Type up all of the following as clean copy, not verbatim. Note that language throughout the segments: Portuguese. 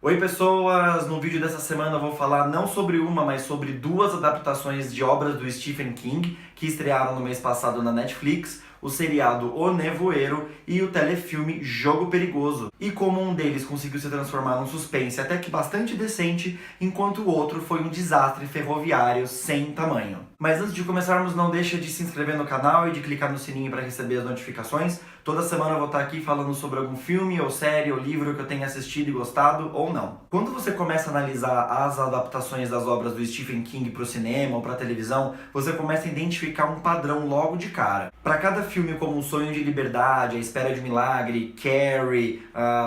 Oi pessoas, no vídeo dessa semana eu vou falar não sobre uma, mas sobre duas adaptações de obras do Stephen King que estrearam no mês passado na Netflix, o seriado O Nevoeiro e o telefilme Jogo Perigoso, e como um deles conseguiu se transformar num suspense até que bastante decente, enquanto o outro foi um desastre ferroviário sem tamanho. Mas antes de começarmos, não deixa de se inscrever no canal e de clicar no sininho para receber as notificações. Toda semana eu vou estar aqui falando sobre algum filme, ou série, ou livro que eu tenha assistido e gostado, ou não. Quando você começa a analisar as adaptações das obras do Stephen King para o cinema ou para a televisão, você começa a identificar um padrão logo de cara. Para cada filme como Um Sonho de Liberdade, A Espera de um Milagre, Carrie,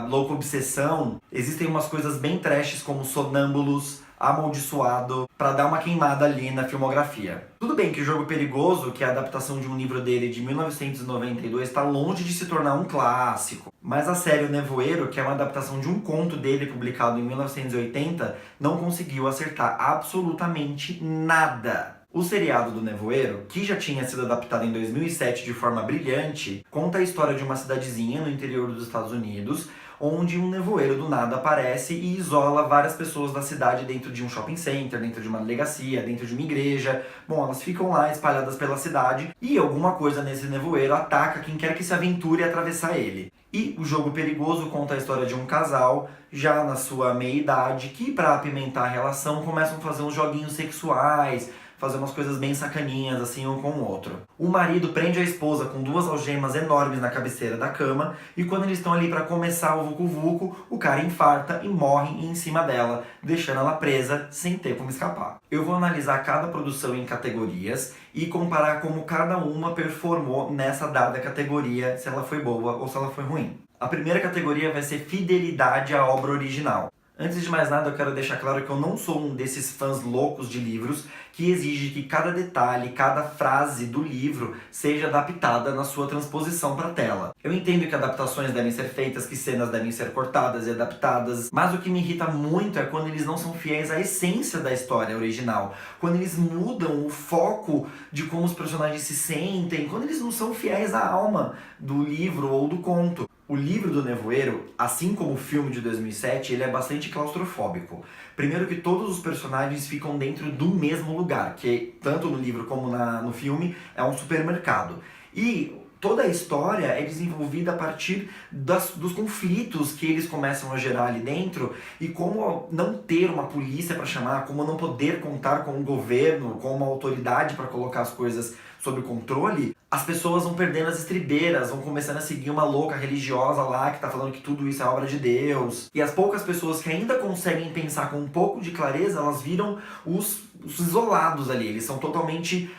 Louca Obsessão, existem umas coisas bem trashes como Sonâmbulos, Amaldiçoado, para dar uma queimada ali na filmografia. Tudo bem que o Jogo Perigoso, que é a adaptação de um livro dele de 1992, está longe de se tornar um clássico. Mas a série O Nevoeiro, que é uma adaptação de um conto dele publicado em 1980, não conseguiu acertar absolutamente nada. O seriado do Nevoeiro, que já tinha sido adaptado em 2007 de forma brilhante, conta a história de uma cidadezinha no interior dos Estados Unidos, onde um nevoeiro do nada aparece e isola várias pessoas da cidade dentro de um shopping center, dentro de uma delegacia, dentro de uma igreja. Bom, elas ficam lá espalhadas pela cidade e alguma coisa nesse nevoeiro ataca quem quer que se aventure a atravessar ele. E o Jogo Perigoso conta a história de um casal, já na sua meia-idade, que para apimentar a relação começam a fazer uns joguinhos sexuais, fazer umas coisas bem sacaninhas assim um com o outro. O marido prende a esposa com duas algemas enormes na cabeceira da cama e quando eles estão ali para começar o vucu-vucu, o cara infarta e morre em cima dela, deixando ela presa sem ter como escapar. Eu vou analisar cada produção em categorias e comparar como cada uma performou nessa dada categoria, se ela foi boa ou se ela foi ruim. A primeira categoria vai ser fidelidade à obra original. Antes de mais nada, eu quero deixar claro que eu não sou um desses fãs loucos de livros que exige que cada detalhe, cada frase do livro seja adaptada na sua transposição para a tela. Eu entendo que adaptações devem ser feitas, que cenas devem ser cortadas e adaptadas, mas o que me irrita muito é quando eles não são fiéis à essência da história original, quando eles mudam o foco de como os personagens se sentem, quando eles não são fiéis à alma do livro ou do conto. O livro do Nevoeiro, assim como o filme de 2007, ele é bastante claustrofóbico. Primeiro que todos os personagens ficam dentro do mesmo lugar, que tanto no livro como no filme é um supermercado. E toda a história é desenvolvida a partir dos conflitos que eles começam a gerar ali dentro e como não ter uma polícia para chamar, como não poder contar com o governo, com uma autoridade para colocar as coisas sob controle, as pessoas vão perdendo as estribeiras, vão começando a seguir uma louca religiosa lá que tá falando que tudo isso é obra de Deus. E as poucas pessoas que ainda conseguem pensar com um pouco de clareza, elas viram os isolados ali, eles são totalmente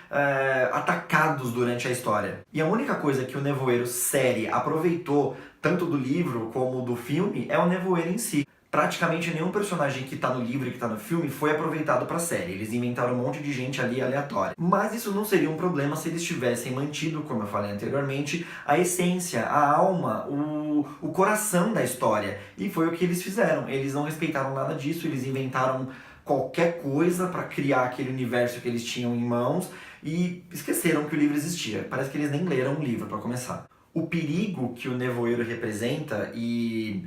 atacados durante a história. E a única coisa que o Nevoeiro série aproveitou, tanto do livro como do filme, é o Nevoeiro em si. Praticamente nenhum personagem que tá no livro e que tá no filme foi aproveitado pra série. Eles inventaram um monte de gente ali aleatória. Mas isso não seria um problema se eles tivessem mantido, como eu falei anteriormente, a essência, a alma, o coração da história. E foi o que eles fizeram. Eles não respeitaram nada disso, eles inventaram qualquer coisa pra criar aquele universo que eles tinham em mãos e esqueceram que o livro existia. Parece que eles nem leram o livro pra começar. O perigo que o Nevoeiro representa e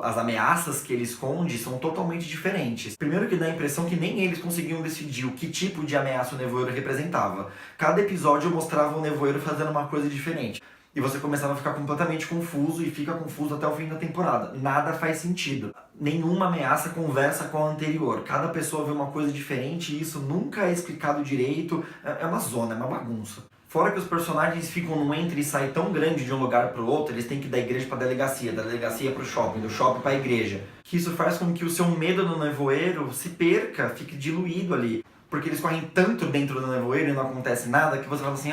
as ameaças que ele esconde são totalmente diferentes. Primeiro que dá a impressão que nem eles conseguiam decidir o que tipo de ameaça o Nevoeiro representava. Cada episódio mostrava o Nevoeiro fazendo uma coisa diferente. E você começava a ficar completamente confuso e fica confuso até o fim da temporada. Nada faz sentido. Nenhuma ameaça conversa com a anterior. Cada pessoa vê uma coisa diferente e isso nunca é explicado direito. É uma zona, é uma bagunça. Fora que os personagens ficam num entra e sai tão grande de um lugar para o outro, eles têm que ir da igreja para delegacia, da delegacia para o shopping, do shopping para a igreja. Que isso faz com que o seu medo no nevoeiro se perca, fique diluído ali. Porque eles correm tanto dentro do nevoeiro e não acontece nada que você fala assim,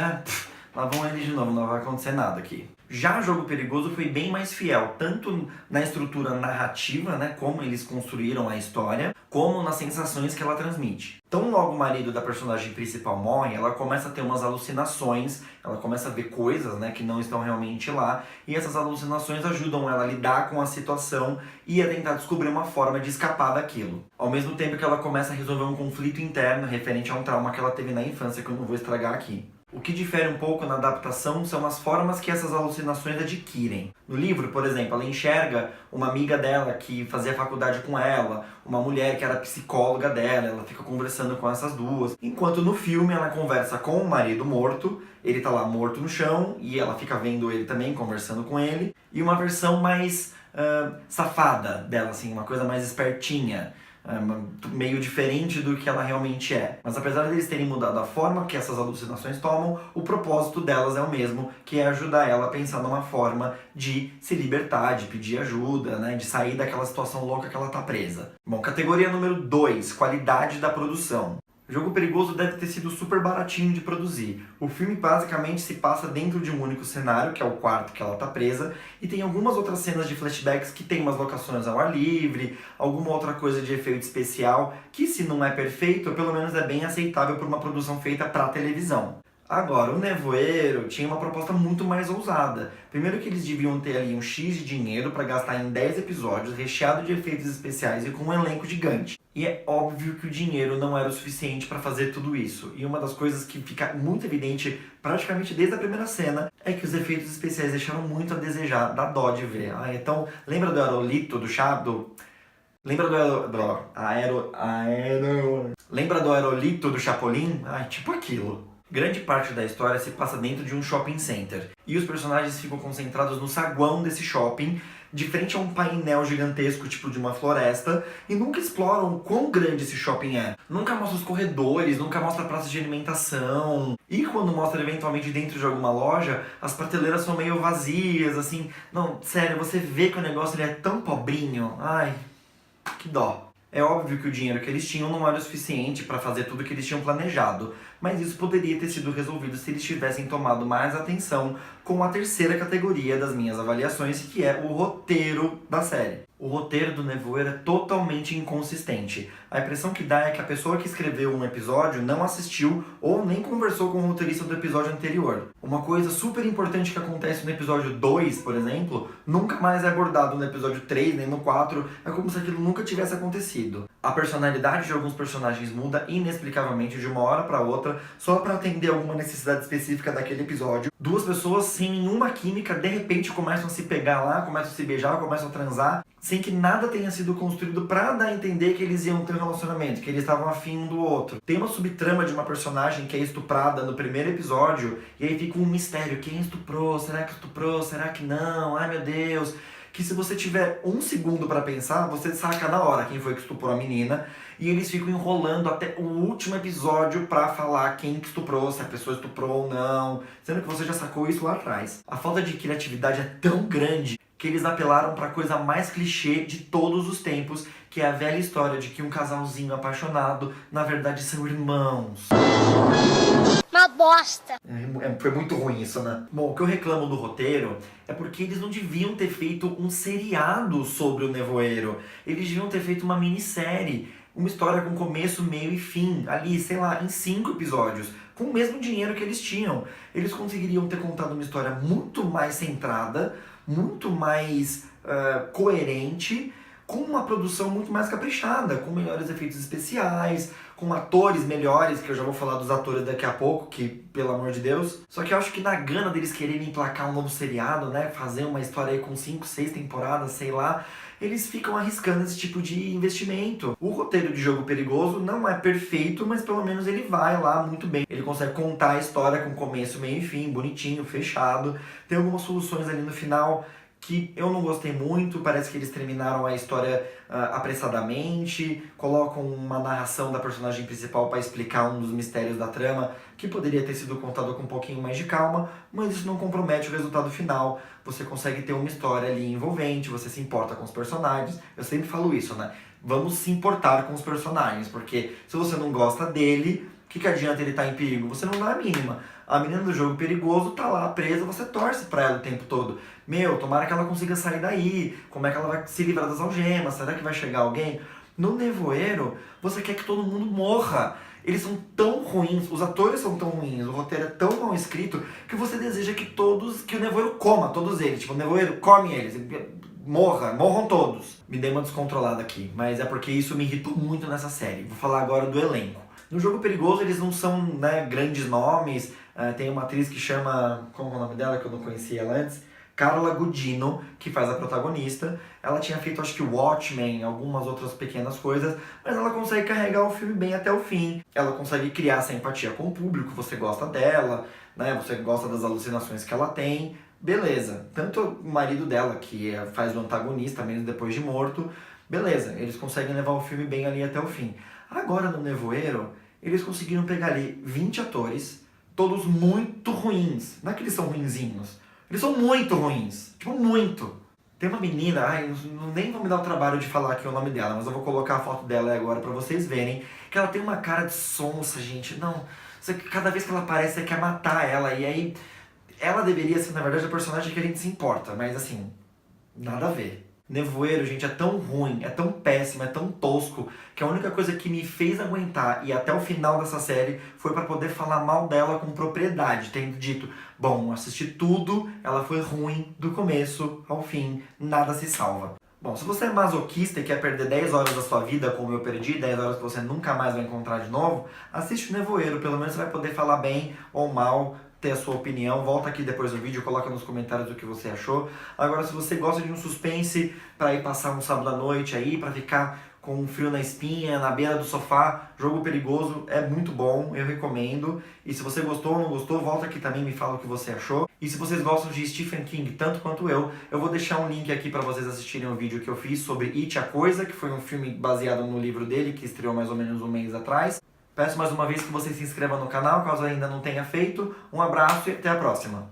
lá vão eles de novo, não vai acontecer nada aqui. Já Jogo Perigoso foi bem mais fiel, tanto na estrutura narrativa, né, como eles construíram a história, como nas sensações que ela transmite. Então logo o marido da personagem principal morre, ela começa a ter umas alucinações, ela começa a ver coisas, né, que não estão realmente lá, e essas alucinações ajudam ela a lidar com a situação e a tentar descobrir uma forma de escapar daquilo. Ao mesmo tempo que ela começa a resolver um conflito interno referente a um trauma que ela teve na infância, que eu não vou estragar aqui. O que difere um pouco na adaptação são as formas que essas alucinações adquirem. No livro, por exemplo, ela enxerga uma amiga dela que fazia faculdade com ela, uma mulher que era psicóloga dela, ela fica conversando com essas duas. Enquanto no filme ela conversa com o marido morto, ele tá lá morto no chão e ela fica vendo ele também, conversando com ele. E uma versão mais safada dela, assim, uma coisa mais espertinha. Meio diferente do que ela realmente é. Mas apesar deles terem mudado a forma que essas alucinações tomam, o propósito delas é o mesmo, que é ajudar ela a pensar numa forma de se libertar, de pedir ajuda, né, de sair daquela situação louca que ela tá presa. Bom, categoria número 2, qualidade da produção. Jogo Perigoso deve ter sido super baratinho de produzir. O filme basicamente se passa dentro de um único cenário, que é o quarto que ela tá presa, e tem algumas outras cenas de flashbacks que tem umas locações ao ar livre, alguma outra coisa de efeito especial, que se não é perfeito, pelo menos é bem aceitável por uma produção feita pra televisão. Agora, o Nevoeiro tinha uma proposta muito mais ousada. Primeiro que eles deviam ter ali um X de dinheiro para gastar em 10 episódios, recheado de efeitos especiais e com um elenco gigante. E é óbvio que o dinheiro não era o suficiente para fazer tudo isso. E uma das coisas que fica muito evidente, praticamente desde a primeira cena, é que os efeitos especiais deixaram muito a desejar, dá dó de ver. Então, lembra do aerolito do Chaves? Lembra Lembra do aerolito do Chapolin? Tipo aquilo. Grande parte da história se passa dentro de um shopping center, e os personagens ficam concentrados no saguão desse shopping, de frente a um painel gigantesco, tipo de uma floresta, e nunca exploram o quão grande esse shopping é. Nunca mostra os corredores, nunca mostra a praça de alimentação, e quando mostra eventualmente dentro de alguma loja, as prateleiras são meio vazias, assim. Não, sério, você vê que o negócio ele é tão pobrinho, que dó. É óbvio que o dinheiro que eles tinham não era o suficiente para fazer tudo o que eles tinham planejado, mas isso poderia ter sido resolvido se eles tivessem tomado mais atenção com a terceira categoria das minhas avaliações, que é o roteiro da série. O roteiro do Nevoeiro é totalmente inconsistente. A impressão que dá é que a pessoa que escreveu um episódio não assistiu ou nem conversou com o roteirista do episódio anterior. Uma coisa super importante que acontece no episódio 2, por exemplo, nunca mais é abordado no episódio 3, nem no 4, é como se aquilo nunca tivesse acontecido. A personalidade de alguns personagens muda inexplicavelmente de uma hora para outra, só para atender alguma necessidade específica daquele episódio. Duas pessoas sem nenhuma química, de repente começam a se pegar lá, começam a se beijar, começam a transar, sem que nada tenha sido construído pra dar a entender que eles iam ter um relacionamento, que eles estavam afim um do outro. Tem uma subtrama de uma personagem que é estuprada no primeiro episódio, e aí fica um mistério, quem estuprou? Será que estuprou? Será que não? Ai meu Deus... Que se você tiver um segundo pra pensar, você saca na hora quem foi que estuprou a menina, e eles ficam enrolando até o último episódio pra falar quem que estuprou, se a pessoa estuprou ou não, sendo que você já sacou isso lá atrás. A falta de criatividade é tão grande que eles apelaram pra coisa mais clichê de todos os tempos, que é a velha história de que um casalzinho apaixonado, na verdade, são irmãos. Uma bosta. Foi muito ruim isso, né? Bom, o que eu reclamo do roteiro é porque eles não deviam ter feito um seriado sobre o Nevoeiro. Eles deviam ter feito uma minissérie. Uma história com começo, meio e fim. Ali, sei lá, em 5 episódios. Com o mesmo dinheiro que eles tinham. Eles conseguiriam ter contado uma história muito mais centrada, muito mais coerente, com uma produção muito mais caprichada, com melhores efeitos especiais, com atores melhores, que eu já vou falar dos atores daqui a pouco, que, pelo amor de Deus. Só que eu acho que na gana deles quererem emplacar um novo seriado, né, fazer uma história aí com 5, 6 temporadas, sei lá, eles ficam arriscando esse tipo de investimento. O roteiro de Jogo Perigoso não é perfeito, mas pelo menos ele vai lá muito bem. Ele consegue contar a história com começo, meio e fim, bonitinho, fechado. Tem algumas soluções ali no final que eu não gostei muito, parece que eles terminaram a história apressadamente, colocam uma narração da personagem principal para explicar um dos mistérios da trama, que poderia ter sido contado com um pouquinho mais de calma, mas isso não compromete o resultado final. Você consegue ter uma história ali envolvente, você se importa com os personagens. Eu sempre falo isso, né? Vamos se importar com os personagens, porque se você não gosta dele, o que adianta ele estar em perigo? Você não dá a mínima. A menina do Jogo Perigoso tá lá presa, você torce pra ela o tempo todo. Meu, tomara que ela consiga sair daí. Como é que ela vai se livrar das algemas? Será que vai chegar alguém? No Nevoeiro, você quer que todo mundo morra. Eles são tão ruins, os atores são tão ruins, o roteiro é tão mal escrito, que você deseja que o Nevoeiro coma todos eles. Tipo, o Nevoeiro come eles. Morram todos. Me dei uma descontrolada aqui, mas é porque isso me irritou muito nessa série. Vou falar agora do elenco. No Jogo Perigoso eles não são, né, grandes nomes, tem uma atriz que chama, como é o nome dela, que eu não conhecia ela antes? Carla Gugino, que faz a protagonista. Ela tinha feito, acho que Watchmen, algumas outras pequenas coisas, mas ela consegue carregar o filme bem até o fim. Ela consegue criar essa empatia com o público, você gosta dela, né? Você gosta das alucinações que ela tem, beleza. Tanto o marido dela, que faz o antagonista, mesmo depois de morto, beleza. Eles conseguem levar o filme bem ali até o fim. Agora, no Nevoeiro, eles conseguiram pegar ali 20 atores, todos muito ruins. Não é que eles são ruinzinhos. Eles são muito ruins. Tipo, muito. Tem uma menina, nem vou me dar o trabalho de falar aqui o nome dela, mas eu vou colocar a foto dela agora pra vocês verem, que ela tem uma cara de sonsa, gente. Não, cada vez que ela aparece, você quer matar ela. E aí, ela deveria ser, na verdade, a personagem que a gente se importa, mas assim, nada a ver. Nevoeiro, gente, é tão ruim, é tão péssimo, é tão tosco, que a única coisa que me fez aguentar e até o final dessa série foi pra poder falar mal dela com propriedade, tendo dito, bom, assisti tudo, ela foi ruim do começo ao fim, nada se salva. Bom, se você é masoquista e quer perder 10 horas da sua vida, como eu perdi, 10 horas que você nunca mais vai encontrar de novo, assiste o Nevoeiro, pelo menos você vai poder falar bem ou mal, ter a sua opinião, volta aqui depois do vídeo, coloca nos comentários o que você achou. Agora, se você gosta de um suspense para ir passar um sábado à noite aí, para ficar com um frio na espinha, na beira do sofá, Jogo Perigoso é muito bom, eu recomendo. E se você gostou ou não gostou, volta aqui também e me fala o que você achou. E se vocês gostam de Stephen King tanto quanto eu vou deixar um link aqui para vocês assistirem o vídeo que eu fiz sobre It, a Coisa, que foi um filme baseado no livro dele, que estreou mais ou menos um mês atrás. Peço mais uma vez que você se inscreva no canal, caso ainda não tenha feito. Um abraço e até a próxima!